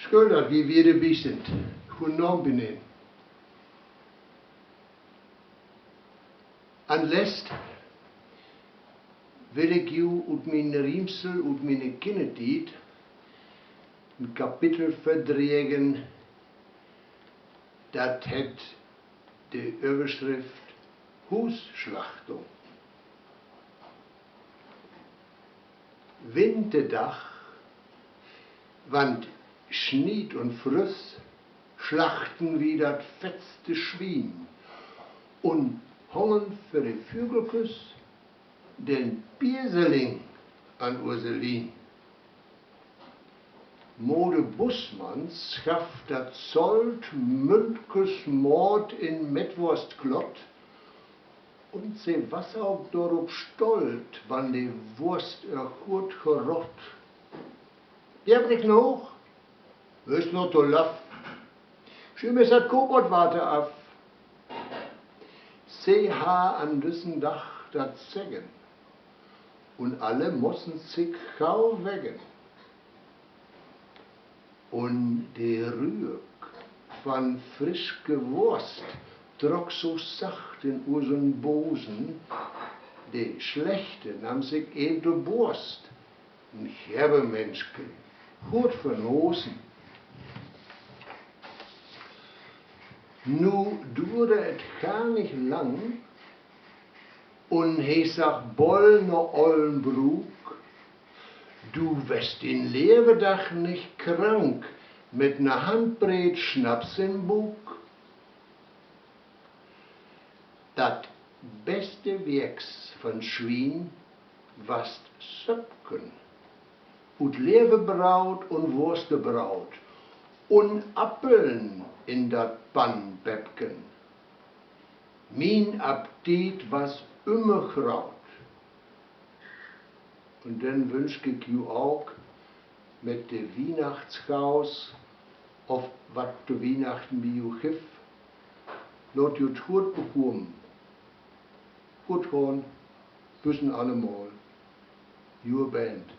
Schuld, wie wir dabei sind. Guten Abend, beneden. An Lest will ich ju ut meine Riemsel, ut meine Kindertiet ein Kapitel verdregen, das hat die Überschrift Husschlachtung. Winterdach, wann Schnied und Früss schlachten wie dat fetzte Schwein und hongen für die Vögelküss den Bierseling an Urselin. Mode Bussmanns schafft dat Zolt Mündkes Mord in Metwurstklott und se was auch dorop stolt, wann die Wurst gut gerott. Die hab ich noch, ist noch to laff. Schön ist dat Koboldwarte af. Se ha an düssen Dach dat Zeggen und alle mossen sich gau weggen. Und die Rüeg von frisch Gewurst trock so sacht in unseren Bosen, die Schlechte nahm sich de Burst. Ein herbe Menschke, gut vernosen. Nu dure et gar nicht lang, und he sag Boll no Ollenbrug, du wirst in Lebendag nicht krank, mit ner Handbreit Schnaps im Bug. Dat beste Werks von Schwein was Söpken, und Lebebraut und Wurstebraut, und Appeln in dat Pannbäppken. Min Appetit was Immerkraut. Und dann wünsch ich ju auch mit de Weihnachtschaus auf wat de Weihnachten wie ju gif, lot ju gut bekommen. Gut horn, büssen allemal. Your Band.